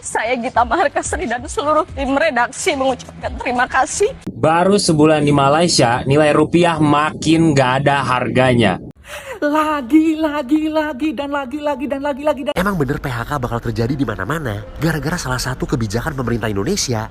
Saya Gita Maharkasri dan seluruh tim redaksi mengucapkan terima kasih. Baru sebulan di Malaysia, nilai rupiah makin gak ada harganya. Lagi dan lagi. Emang bener PHK bakal terjadi di mana-mana gara-gara salah satu kebijakan pemerintah Indonesia.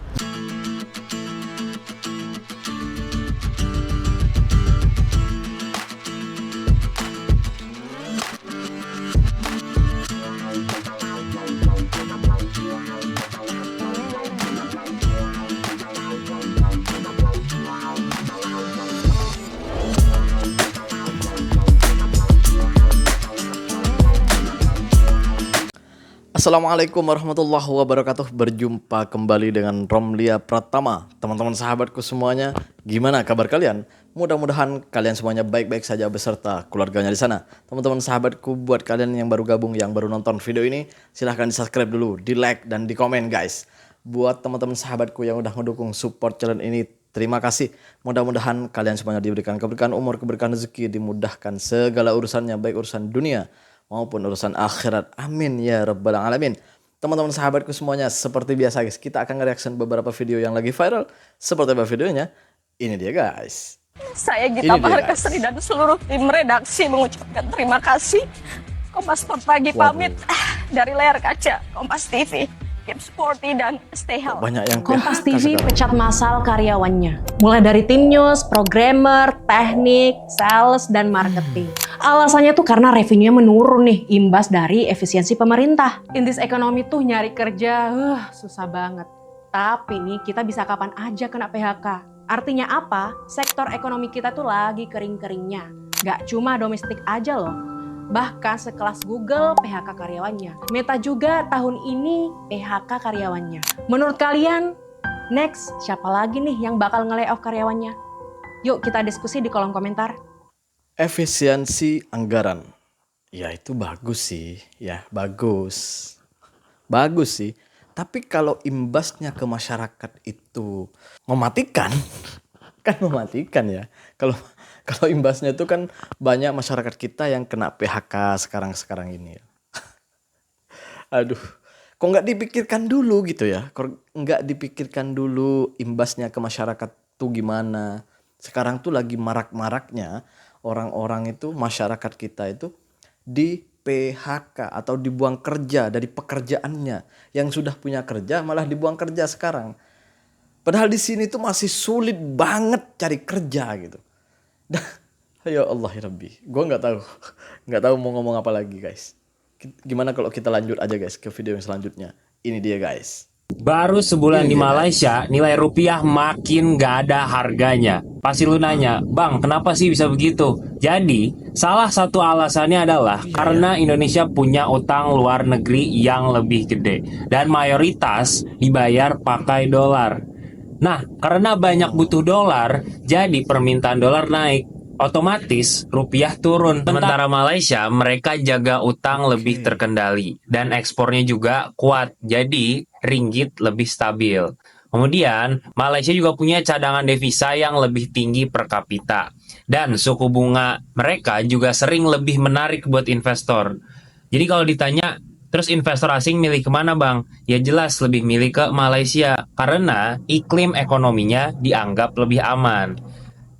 Assalamualaikum warahmatullahi wabarakatuh. Berjumpa kembali dengan Romlia Pratama. Teman-teman sahabatku semuanya, gimana kabar kalian? Mudah-mudahan kalian semuanya baik-baik saja beserta keluarganya di sana. Teman-teman sahabatku, buat kalian yang baru gabung, yang baru nonton video ini, silahkan di subscribe dulu, di like dan di komen guys. Buat teman-teman sahabatku yang udah mendukung support channel ini, terima kasih. Mudah-mudahan kalian semuanya diberikan keberkahan umur, keberkahan rezeki, dimudahkan segala urusannya, baik urusan dunia maupun urusan akhirat. Amin ya rabbal alamin. Teman-teman sahabatku semuanya, seperti biasa guys, kita akan nge-reaction beberapa video yang lagi viral. Seperti apa videonya? Ini dia guys. Saya Gita Maharkasri dan seluruh tim redaksi mengucapkan terima kasih. Kompas Sport pagi pamit dari layar kaca Kompas TV. Keep sporty dan stay healthy. Banyak yang Kompas PHK TV sekarang. pecat massal karyawannya. Mulai dari tim news, programmer, teknik, sales, dan marketing. Alasannya tuh karena revenue-nya menurun nih, imbas dari efisiensi pemerintah. In this economy tuh nyari kerja, susah banget. Tapi nih kita bisa kapan aja kena PHK. Artinya apa? Sektor ekonomi kita tuh lagi kering-keringnya. Gak cuma domestik aja loh. Bahkan sekelas Google PHK karyawannya. Meta juga tahun ini PHK karyawannya. Menurut kalian, next siapa lagi nih yang bakal nge-layoff karyawannya? Yuk kita diskusi di kolom komentar. Efisiensi anggaran. Ya itu bagus sih. Ya bagus. Bagus sih. Tapi kalau imbasnya ke masyarakat itu mematikan. Kan mematikan ya. Kalau imbasnya itu kan banyak masyarakat kita yang kena PHK sekarang ini. Aduh, kok nggak dipikirkan dulu gitu ya? Kok nggak dipikirkan dulu imbasnya ke masyarakat tuh gimana? Sekarang tuh lagi marak-maraknya orang-orang itu, masyarakat kita itu di PHK atau dibuang kerja dari pekerjaannya. Yang sudah punya kerja malah dibuang kerja sekarang. Padahal di sini tuh masih sulit banget cari kerja gitu. Ya Allah ya Rabbi, gue nggak tahu mau ngomong apa lagi guys. Gimana kalau kita lanjut aja guys ke video yang selanjutnya. Ini dia guys. Baru sebulan di Malaysia, nilai rupiah makin gak ada harganya. Pasti lu nanya, Bang, kenapa sih bisa begitu? Jadi, salah satu alasannya adalah karena Indonesia punya utang luar negeri yang lebih gede. Dan mayoritas dibayar pakai dolar. Nah, karena banyak butuh dolar, jadi permintaan dolar naik. Otomatis rupiah turun. Sementara Malaysia, mereka jaga utang lebih terkendali. Dan ekspornya juga kuat, jadi ringgit lebih stabil. Kemudian, Malaysia juga punya cadangan devisa yang lebih tinggi per kapita. Dan suku bunga mereka juga sering lebih menarik buat investor. Jadi kalau ditanya, terus investor asing milih kemana bang? Ya jelas lebih milih ke Malaysia karena iklim ekonominya dianggap lebih aman.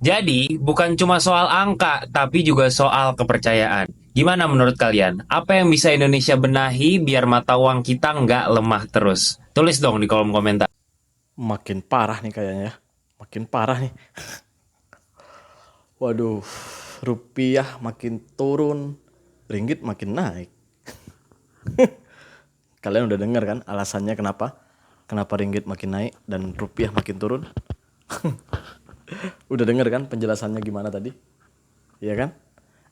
Jadi bukan cuma soal angka tapi juga soal kepercayaan. Gimana menurut kalian? Apa yang bisa Indonesia benahi biar mata uang kita nggak lemah terus? Tulis dong di kolom komentar. Makin parah nih kayaknya. Makin parah nih. Waduh, rupiah makin turun, ringgit makin naik. Kalian udah dengar kan alasannya kenapa ringgit makin naik dan rupiah makin turun? Udah dengar kan penjelasannya gimana tadi? Iya kan?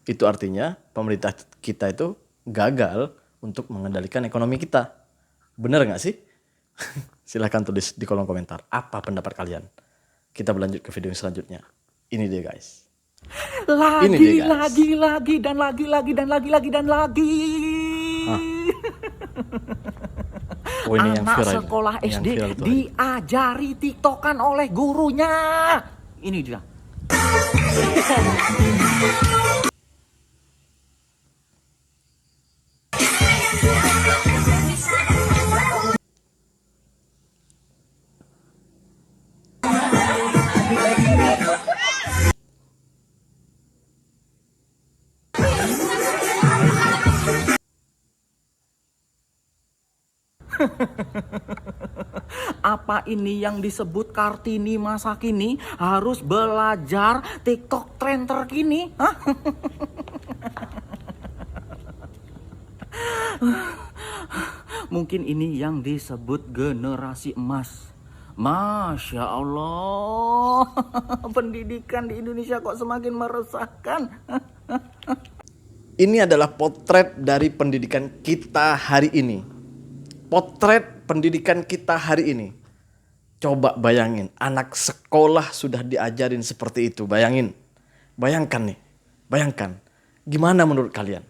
Itu artinya pemerintah kita itu gagal untuk mengendalikan ekonomi kita. Bener nggak sih? Silahkan tulis di kolom komentar apa pendapat kalian. Kita berlanjut ke video yang selanjutnya. Ini dia guys. Lagi dan lagi. Oh, ini yang Anak viral. sekolah Yang SD viral tuh. diajari tiktokan oleh gurunya. Ini dia. Apa ini yang disebut Kartini masa kini harus belajar TikTok tren terkini? Hah? Mungkin ini yang disebut generasi emas. Masya Allah, pendidikan di Indonesia kok semakin meresahkan. Ini adalah potret dari pendidikan kita hari ini. Potret pendidikan kita hari ini. Coba bayangin, anak sekolah sudah diajarin seperti itu. Bayangkan nih, bayangkan. Gimana menurut kalian?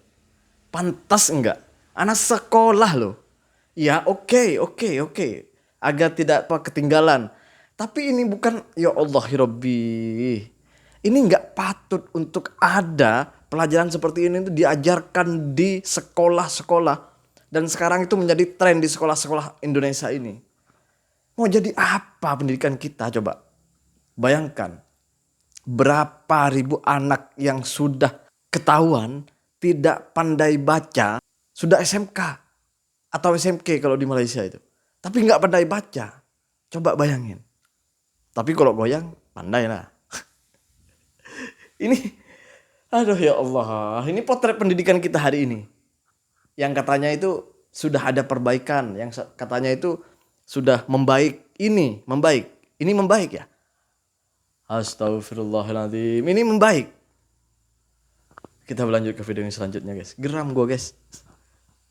Pantas enggak? Anak sekolah loh. Ya oke. Agar tidak ketinggalan. Tapi ini bukan, ya Allah ya Rabbi. Ini enggak patut untuk ada pelajaran seperti ini itu diajarkan di sekolah-sekolah. Dan sekarang itu menjadi tren di sekolah-sekolah Indonesia ini. Mau jadi apa pendidikan kita coba? Bayangkan. Berapa ribu anak yang sudah ketahuan tidak pandai baca. Sudah SMK atau SMK kalau di Malaysia itu. Tapi nggak pandai baca. Coba bayangin. Tapi kalau goyang pandai lah. Ini, aduh ya Allah. Ini potret pendidikan kita hari ini. Yang katanya itu sudah ada perbaikan. Yang katanya itu sudah membaik. Ini membaik ya. Astagfirullahaladzim. Ini membaik. Kita berlanjut ke video yang selanjutnya guys. Geram gue guys.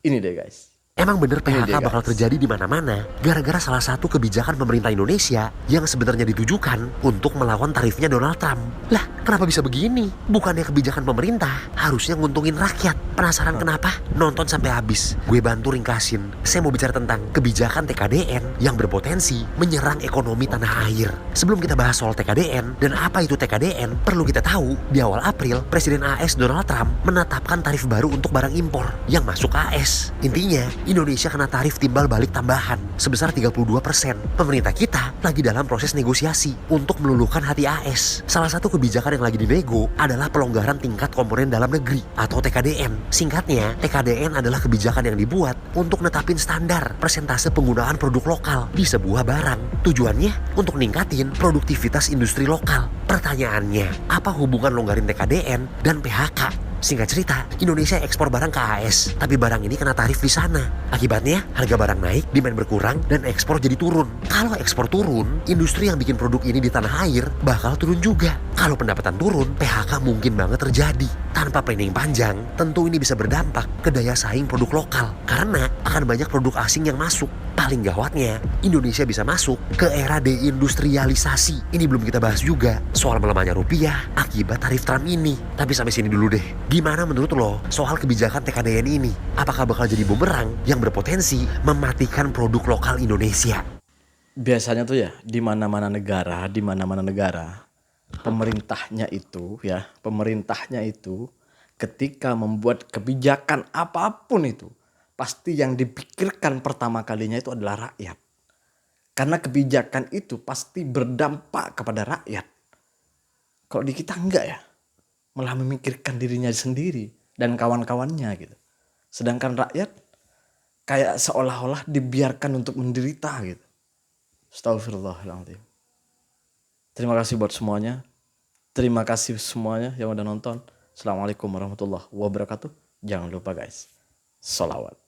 Ini deh guys. Emang bener Ini PHK dia, bakal guys. terjadi di mana-mana gara-gara salah satu kebijakan pemerintah Indonesia yang sebenarnya ditujukan untuk melawan tarifnya Donald Trump. Lah, kenapa bisa begini? Bukannya kebijakan pemerintah harusnya nguntungin rakyat. Penasaran kenapa? Nonton sampai habis. Gue bantu ringkasin. Saya mau bicara tentang kebijakan TKDN yang berpotensi menyerang ekonomi tanah air. Sebelum kita bahas soal TKDN dan apa itu TKDN, perlu kita tahu di awal April Presiden AS Donald Trump menetapkan tarif baru untuk barang impor yang masuk AS. Intinya, Indonesia kena tarif timbal balik tambahan sebesar 32%. Pemerintah kita lagi dalam proses negosiasi untuk meluluhkan hati AS. Salah satu kebijakan yang lagi dinego adalah pelonggaran tingkat komponen dalam negeri atau TKDN. Singkatnya, TKDN adalah kebijakan yang dibuat untuk netapin standar persentase penggunaan produk lokal di sebuah barang. Tujuannya untuk ningkatin produktivitas industri lokal. Pertanyaannya, apa hubungan longgarin TKDN dan PHK? Singkat cerita, Indonesia ekspor barang ke AS, tapi barang ini kena tarif di sana. Akibatnya, harga barang naik, demand berkurang, dan ekspor jadi turun. Kalau ekspor turun, industri yang bikin produk ini di tanah air bakal turun juga. Kalau pendapatan turun, PHK mungkin banget terjadi. Tanpa planning panjang, tentu ini bisa berdampak ke daya saing produk lokal. Karena akan banyak produk asing yang masuk. Paling gawatnya, Indonesia bisa masuk ke era deindustrialisasi. Ini belum kita bahas juga soal melemahnya rupiah akibat tarif Trump ini. Tapi sampai sini dulu deh. Gimana menurut lo soal kebijakan TKDN ini? Apakah bakal jadi bumerang yang berpotensi mematikan produk lokal Indonesia? Biasanya tuh ya di mana-mana negara, pemerintahnya itu ketika membuat kebijakan apapun itu pasti yang dipikirkan pertama kalinya itu adalah rakyat. Karena kebijakan itu pasti berdampak kepada rakyat. Kalau di kita enggak ya. Malah memikirkan dirinya sendiri dan kawan-kawannya gitu. Sedangkan rakyat kayak seolah-olah dibiarkan untuk menderita gitu. Astagfirullahaladzim. Terima kasih buat semuanya. Terima kasih semuanya yang udah nonton. Assalamualaikum warahmatullahi wabarakatuh. Jangan lupa guys, sholawat.